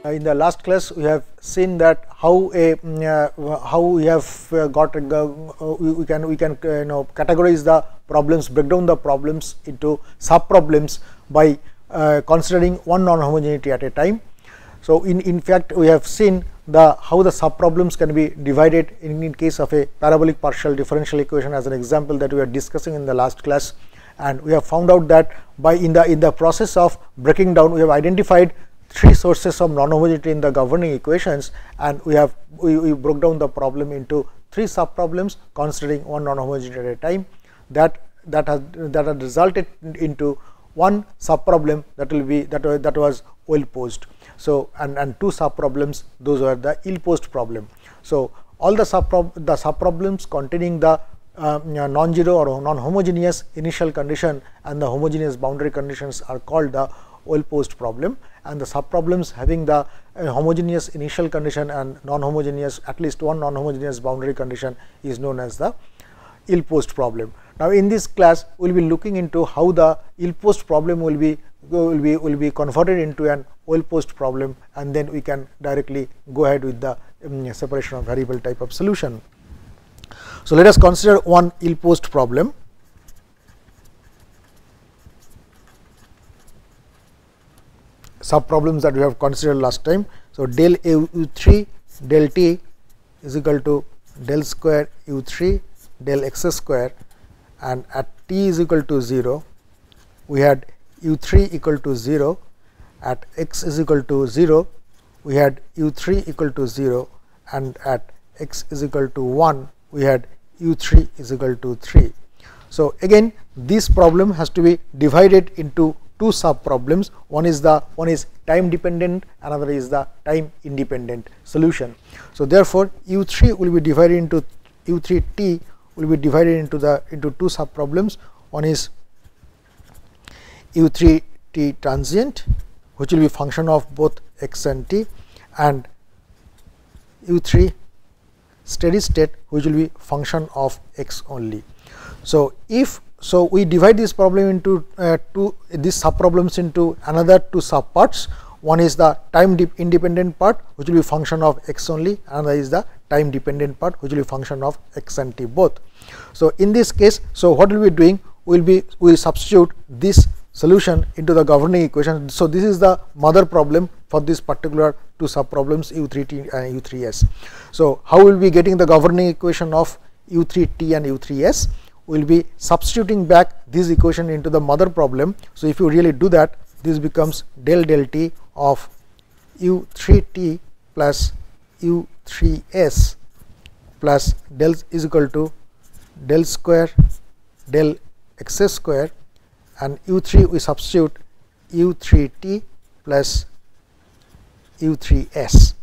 In the last class, we have seen that how we have got we can categorize the problems, break down the problems into sub problems by considering one non-homogeneity at a time. So in fact, we have seen how the sub problems can be divided in case of a parabolic partial differential equation as an example that we are discussing in the last class, and we have found out that by in the process of breaking down, we have identified three sources of non-homogeneity in the governing equations, and we broke down the problem into three sub problems considering one non-homogeneity at a time. That has resulted into one sub problem that was well posed. So and two sub problems, those were the ill posed problem. So all the sub problems containing the non-zero or non-homogeneous initial condition and the homogeneous boundary conditions are called the well posed problem, and the sub problems having the homogeneous initial condition and non-homogeneous, at least one non-homogeneous boundary condition, is known as the ill posed problem. Now in this class, we will be looking into how the ill posed problem will be converted into an well posed problem, and then we can directly go ahead with the separation of variable type of solution. So let us consider one ill posed problem. Sub problems that we have considered last time. So del u3 del t is equal to del square u3 del x square, and at t is equal to 0 we had u3 equal to 0, at x is equal to 0 we had u3 equal to 0, and at x is equal to 1 we had u3 is equal to 3. So again, this problem has to be divided into two sub problems. One is time dependent, another is the time independent solution. So therefore u3 will be divided into u3t will be divided into two sub problems. One is u3t transient, which will be function of both x and t, and u3 steady state, which will be function of x only. So we divide this problem into these sub problems into another two sub parts. One is the time independent part, which will be function of x only, another is the time dependent part, which will be function of x and t both. So in this case, so what we will be doing, we will substitute this solution into the governing equation. So this is the mother problem for this particular two sub problems u3t and u3s. So how we will be getting the governing equation of u3t and u3s? We will be substituting back this equation into the mother problem. So if you really do that, this becomes del t of u3t plus u3s plus del is equal to del square del x square, and u3 we substitute u3t plus u3s.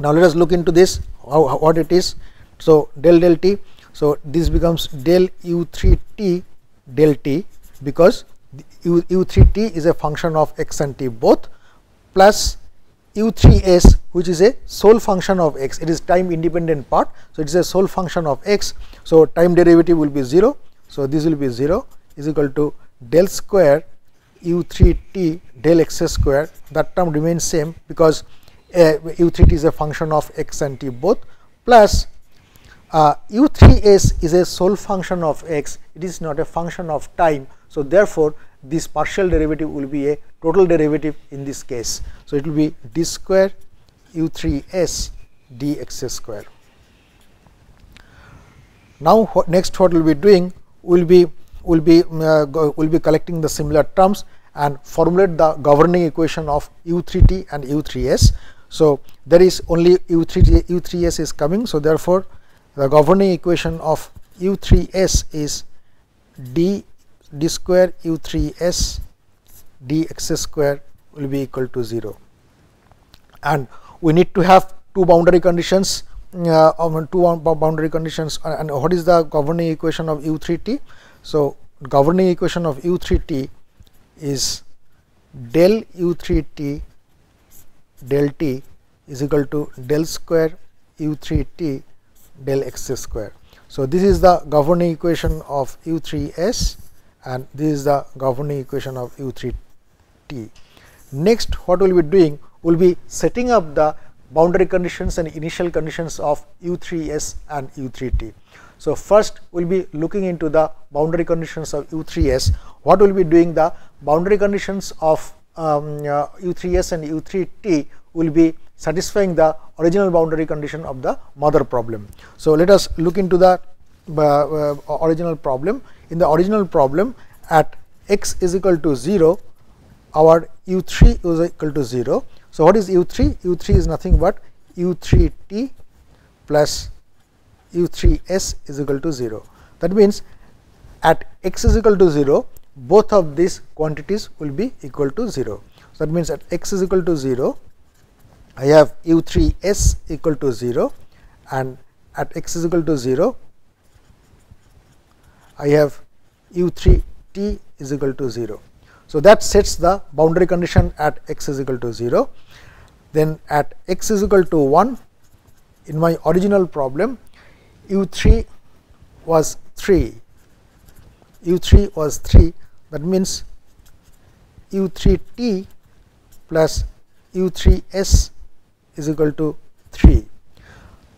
Now let us look into this, what it is. So del t, so this becomes del u3t del t, because u3t is a function of x and t both, plus u3s, which is a sole function of x. It is time independent part, so it is a sole function of x. So time derivative will be 0. So this will be 0 is equal to del square u3t del x square. That term remains same because u3t is a function of x and t both, plus u3s is a sole function of x. It is not a function of time. So therefore this partial derivative will be a total derivative in this case. So it will be d square u3s dx square. Now next what we will be doing, will be collecting the similar terms and formulate the governing equation of u3t and u3s. So there is only u3s is coming. So therefore the governing equation of u3s is d square u3s dx square will be equal to 0, and we need to have two boundary conditions. And what is the governing equation of u3t? So governing equation of u3t is del u3t del t is equal to del square u3t del x square. So this is the governing equation of u3s, and this is the governing equation of u3t. Next what we will be doing, will be setting up the boundary conditions and initial conditions of U3S and U3T. So, first we will be looking into the boundary conditions of U3S. What we will be doing, the boundary conditions of U3S and U3T will be satisfying the original boundary condition of the mother problem. So, let us look into the original problem. In the original problem, at x is equal to 0, our U3 is equal to 0. So, what is U3? U3 is nothing but U3T plus U3S is equal to 0. That means, at x is equal to 0, both of these quantities will be equal to 0. So, that means, at x is equal to 0, I have U3S equal to 0, and at x is equal to 0, I have U3T is equal to 0. So, that sets the boundary condition at x is equal to 0. Then at x is equal to 1, in my original problem, U3 was 3, U3 was 3, that means U3T plus U3S is equal to 3.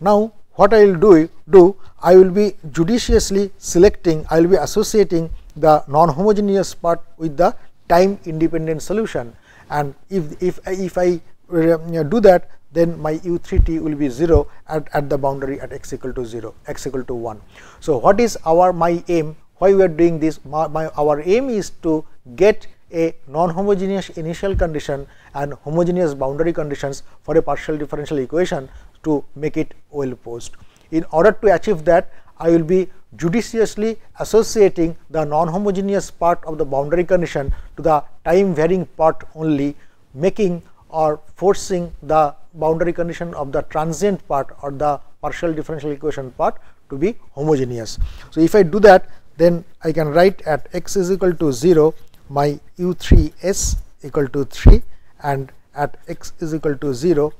Now, what I will do, I will be judiciously selecting, I will be associating the non-homogeneous part with the time independent solution, and if I do that, then my U3T will be 0 at the boundary at x equal to 0, x equal to 1. So, what is my aim? Why we are doing this? Our aim is to get a non-homogeneous initial condition and homogeneous boundary conditions for a partial differential equation to make it well posed. In order to achieve that, I will be judiciously associating the non-homogeneous part of the boundary condition to the time varying part only, making or forcing the boundary condition of the transient part or the partial differential equation part to be homogeneous. So, if I do that, then I can write at x is equal to 0, my U3S equal to 3, and at x is equal to 0,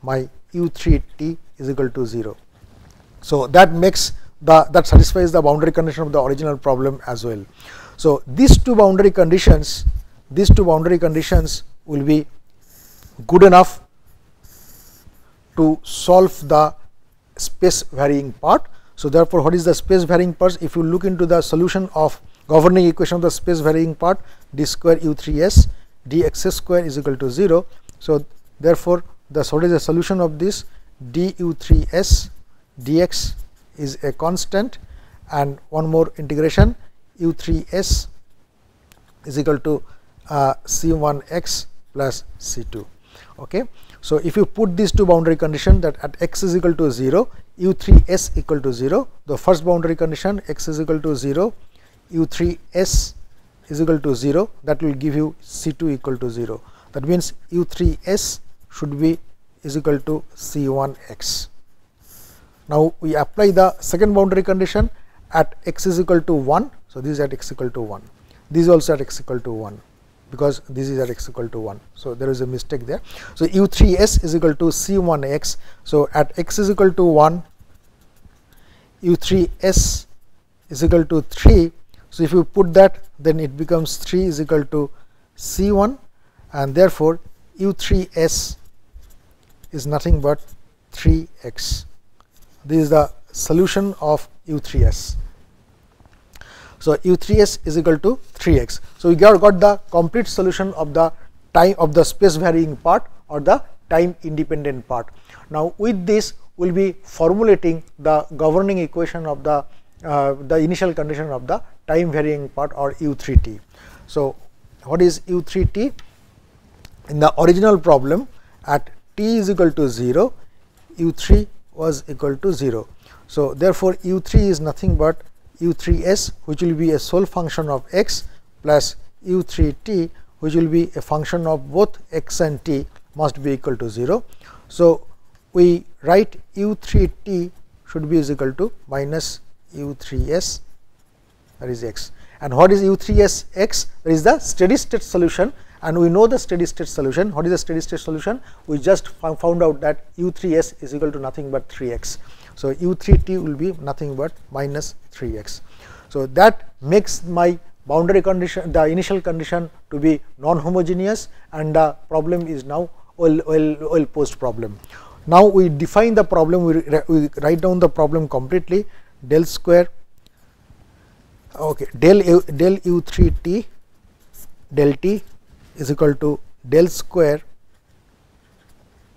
my U3T is equal to 0. So, that makes that satisfies the boundary condition of the original problem as well. So, these two boundary conditions will be good enough to solve the space varying part. So, therefore, what is the space varying part? If you look into the solution of governing equation of the space varying part, d square U3S dx square is equal to 0. So, therefore, what is the solution of this? du3s dx is a constant, and one more integration, u3s is equal to c1x plus c2. Okay. So, if you put these two boundary condition, that at x is equal to 0, u3s equal to 0, the first boundary condition x is equal to 0, u3s is equal to 0, that will give you c2 equal to 0. That means, u3s should be is equal to c1x. Now, we apply the second boundary condition at x is equal to 1. So, this is at x equal to 1, this is also at x equal to 1, because this is at x equal to 1. So, there is a mistake there. So, u3s is equal to c1x. So, at x is equal to 1, u3s is equal to 3. So, if you put that, then it becomes 3 is equal to c1, and therefore, u3s is nothing but 3x. This is the solution of u3s. So, u3s is equal to 3x. So, we got the complete solution of the time of the space varying part or the time independent part. Now, with this we will be formulating the governing equation of the initial condition of the time varying part or u3t. So, what is u3t? In the original problem, at t is equal to 0, u3 was equal to 0. So, therefore, u3 is nothing but u3s, which will be a sole function of x, plus u3t, which will be a function of both x and t, must be equal to 0. So, we write u3t should be is equal to minus u3s, that is x. And what is u3s x? That is the steady state solution, and we know the steady state solution. What is the steady state solution? We just found out that u3s is equal to nothing but 3x. So, u3t will be nothing but minus 3x. So, that makes my boundary condition, the initial condition, to be non-homogeneous, and the problem is now oil post problem. Now we define the problem, we write down the problem completely. Del square, okay, del u3t del t is equal to del square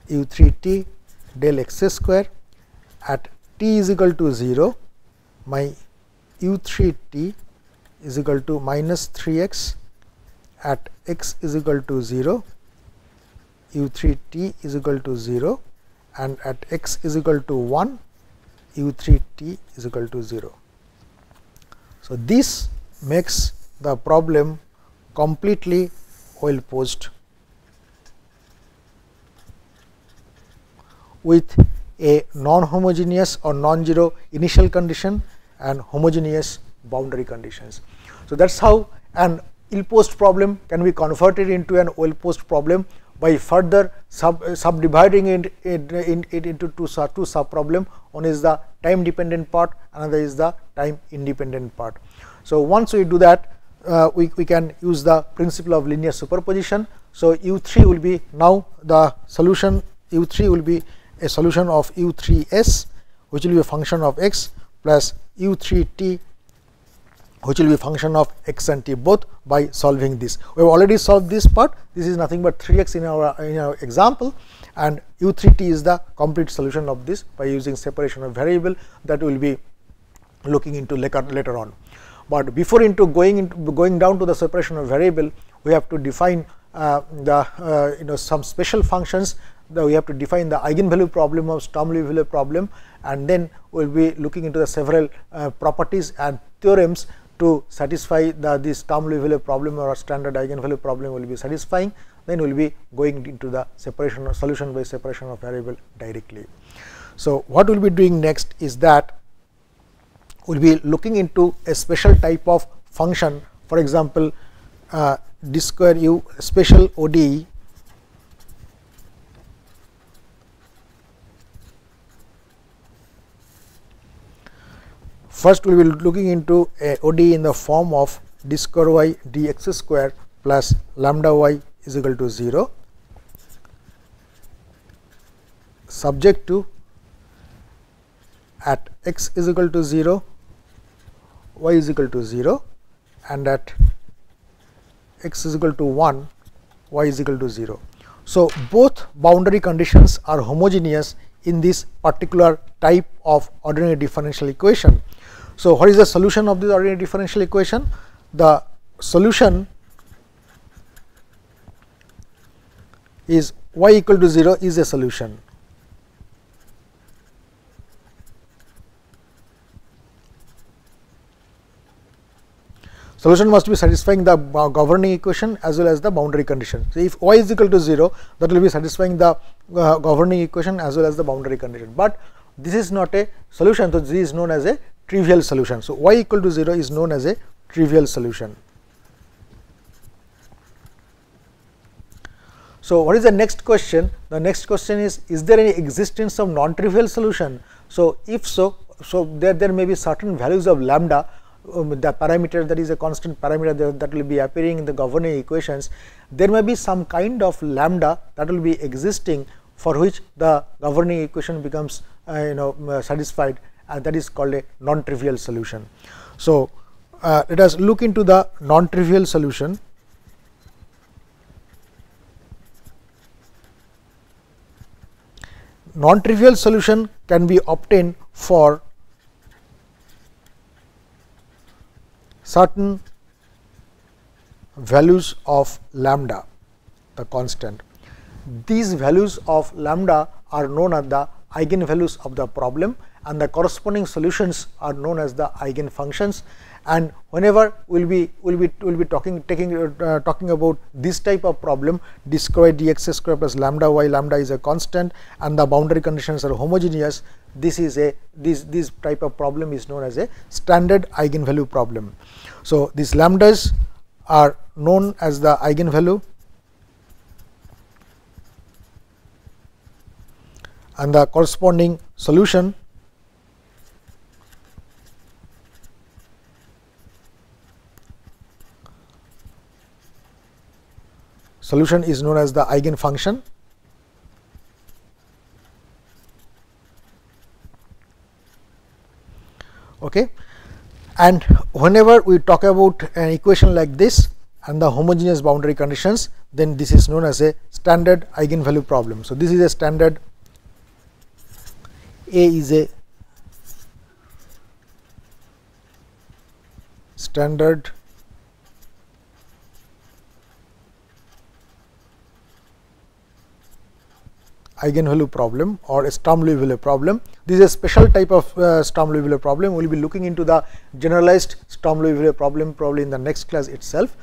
u3t del x square. At t is equal to 0, my u3t is equal to minus 3x. At x is equal to 0, u3t is equal to 0, and at x is equal to 1, u3t is equal to 0. So, this makes the problem completely oil post with a non-homogeneous or non-zero initial condition and homogeneous boundary conditions. So, that is how an ill post problem can be converted into an oil post problem by further subdividing it into two sub problem. One is the time dependent part, another is the time independent part. So, once we do that, we can use the principle of linear superposition. So, u3 will be now the solution, u3 will be a solution of u3s, which will be a function of x, plus u3t, which will be a function of x and t both, by solving this. We have already solved this part. This is nothing but 3x in our example, and u3t is the complete solution of this by using separation of variable that we will be looking into later on. But before going down to the separation of variable, we have to define some special functions. We have to define the eigenvalue problem of Sturm-Liouville value problem, and then we will be looking into the several properties and theorems to satisfy this Sturm-Liouville value problem, or standard eigenvalue problem will be satisfying. Then we will be going into the separation or solution by separation of variable directly. So, what we will be doing next is that we will be looking into a special type of function, for example, d square u special ODE First, we will be looking into a ODE in the form of d square y dx square plus lambda y is equal to 0, subject to at x is equal to 0, y is equal to 0, and at x is equal to 1, y is equal to 0. So, both boundary conditions are homogeneous in this particular type of ordinary differential equation. So, what is the solution of this ordinary differential equation? The solution is y equal to 0 is a solution. Solution must be satisfying the governing equation as well as the boundary condition. So, if y is equal to 0, that will be satisfying the governing equation as well as the boundary condition, but this is not a solution. So, this is known as a trivial solution. So, y equal to 0 is known as a trivial solution. So, what is the next question? The next question is there any existence of non-trivial solution? So, if so, there may be certain values of lambda, the parameter that is a constant parameter that will be appearing in the governing equations. There may be some kind of lambda that will be existing for which the governing equation becomes satisfied, and that is called a non-trivial solution. So, let us look into the non-trivial solution. Non-trivial solution can be obtained for certain values of lambda, the constant. These values of lambda are known as the eigenvalues of the problem, and the corresponding solutions are known as the eigenfunctions. And whenever we will be talking about this type of problem, d square dx square plus lambda y, lambda is a constant and the boundary conditions are homogeneous, this type of problem is known as a standard eigenvalue problem. So, these lambdas are known as the eigenvalue, and the corresponding solution is known as the eigenfunction. Okay. And whenever we talk about an equation like this and the homogeneous boundary conditions, then this is known as a standard eigenvalue problem. So, this is a standard, A is a standard eigenvalue problem or a Sturm-Liouville problem. This is a special type of Sturm-Liouville problem. We will be looking into the generalized Sturm-Liouville problem probably in the next class itself.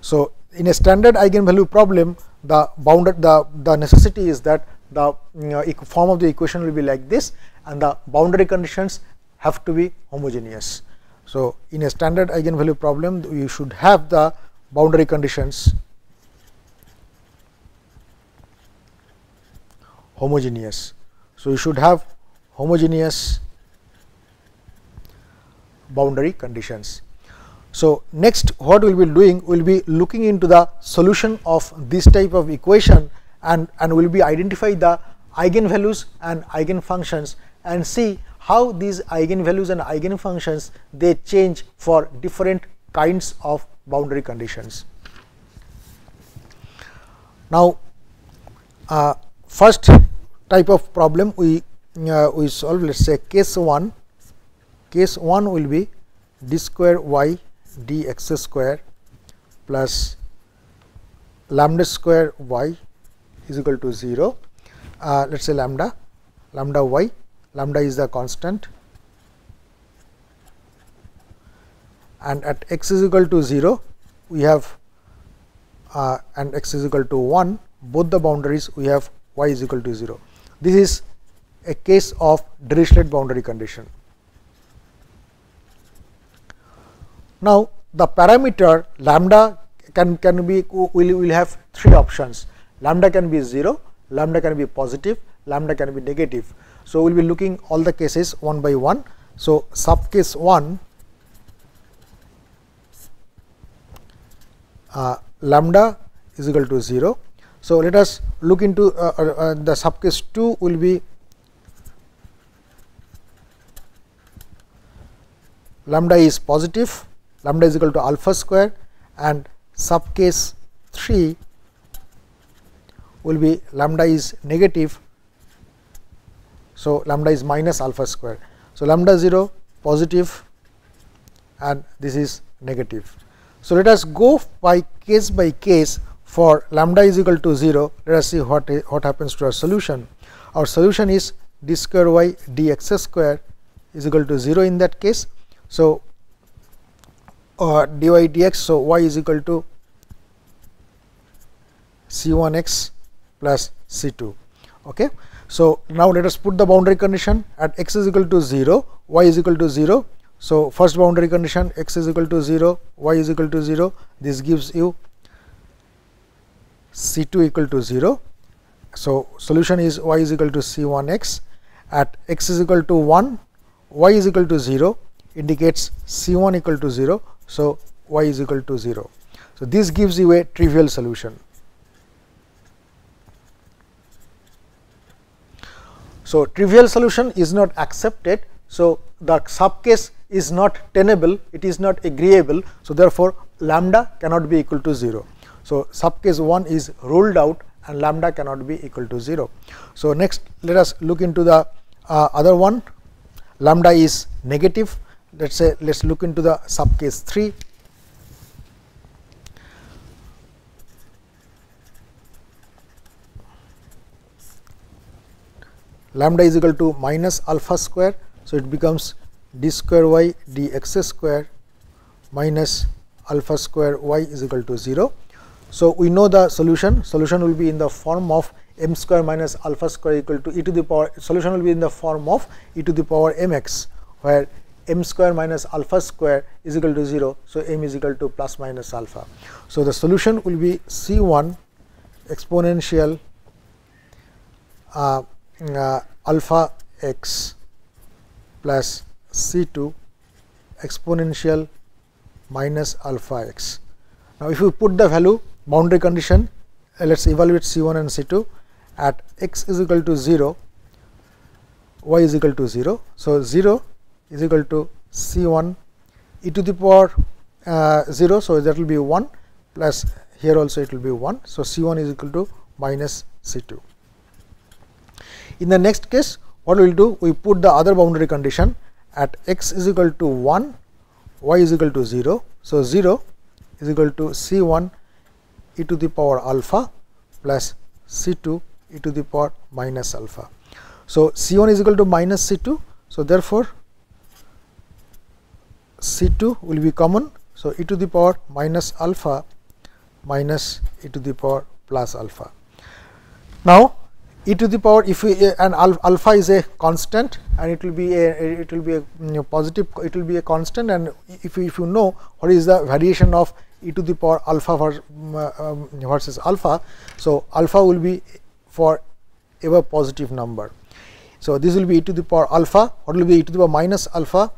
So, in a standard eigenvalue problem, the necessity is that the form of the equation will be like this and the boundary conditions have to be homogeneous. So, in a standard eigenvalue problem, you should have the boundary conditions homogeneous. So, you should have homogeneous boundary conditions. So, next what we will be doing, we will be looking into the solution of this type of equation and we will be identify the eigenvalues and eigenfunctions and see how these eigenvalues and eigenfunctions they change for different kinds of boundary conditions. Now, first type of problem we solve, let us say case 1. Case 1 will be d square y dx square plus lambda square y is equal to 0. Let us say lambda y, lambda is the constant, and at x is equal to 0 we have and x is equal to 1, both the boundaries we have y is equal to 0. This is a case of Dirichlet boundary condition. Now, the parameter lambda can be, we will have three options. Lambda can be 0, lambda can be positive, lambda can be negative. So, we will be looking all the cases one by one. So, sub case 1, lambda is equal to 0. So, let us look into the sub case 2 will be lambda is positive, lambda is equal to alpha square, and sub case 3 will be lambda is negative. So, lambda is minus alpha square. So, lambda 0 positive and this is negative. So, let us go by case for lambda is equal to 0. Let us see what happens to our solution. Our solution is d square y dx square is equal to 0 in that case. So, dy dx, so y is equal to c1x plus c2. Okay. So, now let us put the boundary condition at x is equal to 0, y is equal to 0. So, first boundary condition x is equal to 0, y is equal to 0, this gives you c2 equal to 0. So, solution is y is equal to c1x, at x is equal to 1, y is equal to 0 indicates c1 equal to 0. So, y is equal to 0. So, this gives you a trivial solution. So, trivial solution is not accepted. So, the sub case is not tenable, it is not agreeable. So, therefore, lambda cannot be equal to 0. So, sub case 1 is ruled out and lambda cannot be equal to 0. So, next let us look into the other one, lambda is negative. Let us say, let us look into the sub case 3. Lambda is equal to minus alpha square. So, it becomes d square y dx square minus alpha square y is equal to 0. So, we know the solution will be in the form of m square minus alpha square equal to e to the power, solution will be in the form of e to the power mx, where m square minus alpha square is equal to 0. So, m is equal to plus minus alpha. So, the solution will be c1 exponential alpha x plus c2 exponential minus alpha x. Now, if you put the value boundary condition, let us evaluate c1 and c2 at x is equal to 0, y is equal to 0. So, 0 is equal to C1 e to the power 0. So, that will be 1 plus here also it will be 1. So, C1 is equal to minus C2. In the next case, what we will do? We put the other boundary condition at x is equal to 1, y is equal to 0. So, 0 is equal to C1 e to the power alpha plus C2 e to the power minus alpha. So, C1 is equal to minus C2. So, therefore, C2 will be common. So, e to the power minus alpha minus e to the power plus alpha. Now, e to the power, if we and alpha is a constant and it will be a positive, it will be a constant, and if you know what is the variation of e to the power alpha versus alpha. So, alpha will be for ever positive number. So, this will be e to the power alpha. What will be e to the power minus alpha?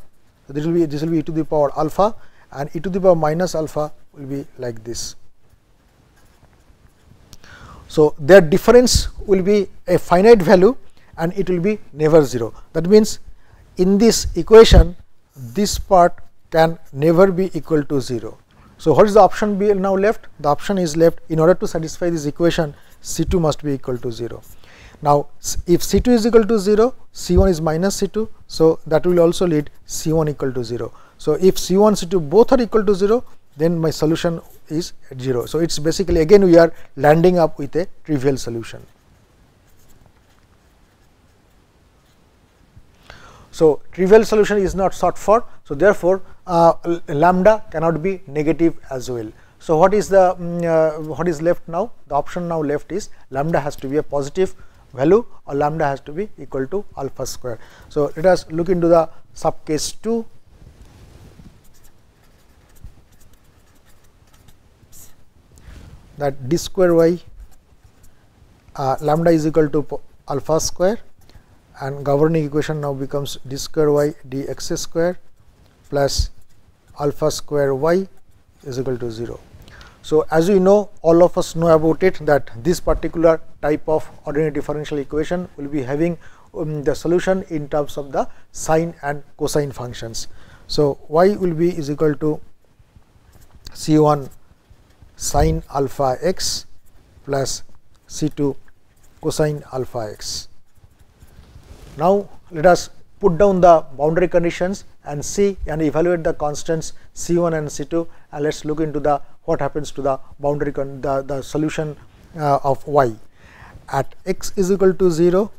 So, this will be e to the power alpha, and e to the power minus alpha will be like this. So, their difference will be a finite value and it will be never 0. That means, in this equation this part can never be equal to 0. So, what is the option be now left? The option is left, in order to satisfy this equation C2 must be equal to 0. Now, if C2 is equal to 0, C1 is minus C2. So, that will also lead C1 equal to 0. So, if C1 C2 both are equal to 0, then my solution is at 0. So, it is basically again we are landing up with a trivial solution. So, trivial solution is not sought for. So, therefore, lambda cannot be negative as well. So, what is the what is left now? The option now left is lambda has to be a positive value or lambda has to be equal to alpha square. So, let us look into the sub case 2. That d square y lambda is equal to alpha square, and governing equation now becomes d square y dx square plus alpha square y is equal to 0. So, as we know, all of us know about it, that this particular type of ordinary differential equation will be having the solution in terms of the sine and cosine functions. So, y will be is equal to C1 sine alpha x plus C2 cosine alpha x. Now, let us put down the boundary conditions and see and evaluate the constants C1 and C2, and let us look into the what happens to the boundary the solution of y. At x is equal to 0,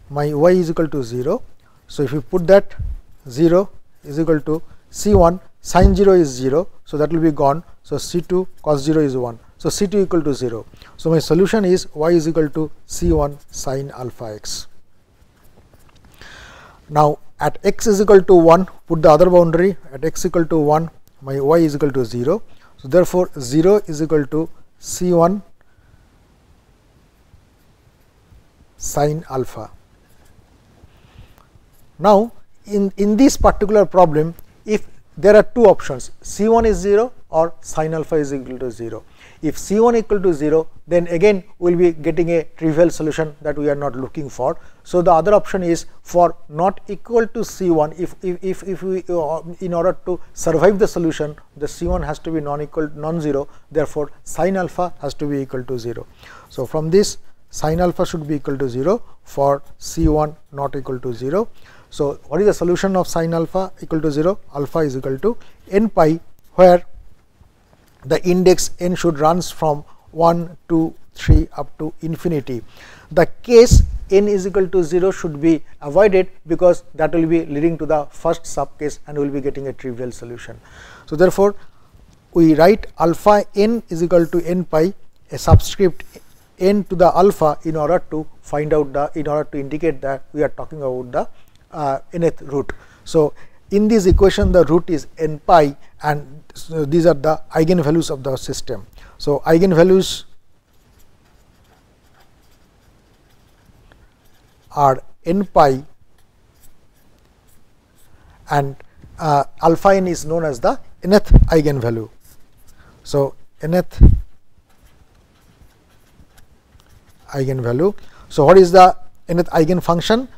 my y is equal to 0. So, if you put that 0 is equal to C1 sin 0 is 0. So, that will be gone. So, C2 cos 0 is 1. So, C2 equal to 0. So, my solution is y is equal to C1 sin alpha x. Now, at x is equal to 1, put the other boundary. At x equal to 1, my y is equal to 0. So, therefore, 0 is equal to C1 sin alpha. Now, in this particular problem, if there are two options, C1 is 0 or sin alpha is equal to 0. If C1 equal to 0, then again we will be getting a trivial solution that we are not looking for. So, the other option is for not equal to C1, if we in order to survive the solution, the C1 has to be non-zero, therefore, sin alpha has to be equal to 0. So, from this sin alpha should be equal to 0 for C1 not equal to 0. So, what is the solution of sin alpha equal to 0? Alpha is equal to n pi, where the index n should runs from 1, 2, 3 up to infinity. The case n is equal to 0 should be avoided, because that will be leading to the first sub case and we will be getting a trivial solution. So, therefore, we write alpha n is equal to n pi, a subscript n to the alpha, in order to find out in order to indicate that we are talking about the nth root. So, in this equation the root is n pi, and so these are the eigenvalues of the system. So, eigenvalues are n pi, and alpha n is known as the nth eigenvalue. So, nth eigenvalue. So, what is the nth eigenfunction?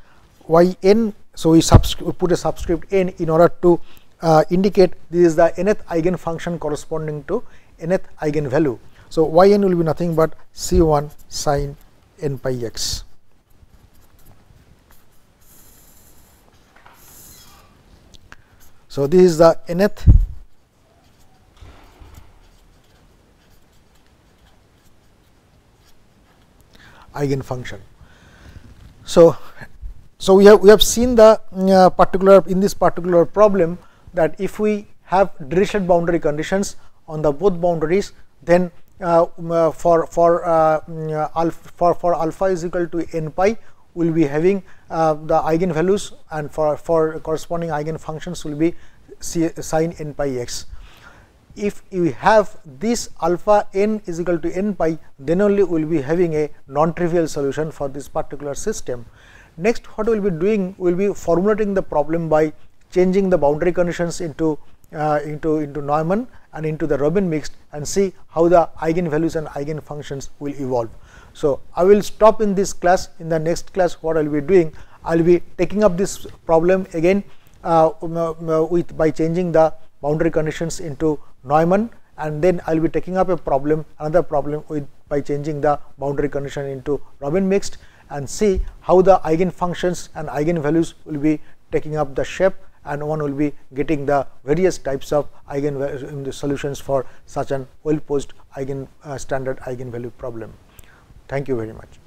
Y n. so we put a subscript n in order to indicate this is the nth eigenfunction corresponding to nth eigenvalue. So, yn will be nothing but C1 sin n pi x. So, this is the nth eigenfunction. So we have seen the in this particular problem that if we have Dirichlet boundary conditions on the both boundaries, then for alpha is equal to n pi, we will be having the eigenvalues, and for corresponding eigenfunctions will be sin n pi x. If you have this alpha n is equal to n pi, then only we will be having a non-trivial solution for this particular system. Next, what we will be doing, we will be formulating the problem by changing the boundary conditions into Neumann and into the Robin mixed, and see how the eigenvalues and eigenfunctions will evolve. So, I will stop in this class. In the next class, what I will be doing, I will be taking up this problem again by changing the boundary conditions into Neumann, and then I will be taking up another problem by changing the boundary condition into Robin mixed, and see how the eigenfunctions and eigenvalues will be taking up the shape, and one will be getting the various types of solutions for such an well posed standard eigenvalue problem. Thank you very much.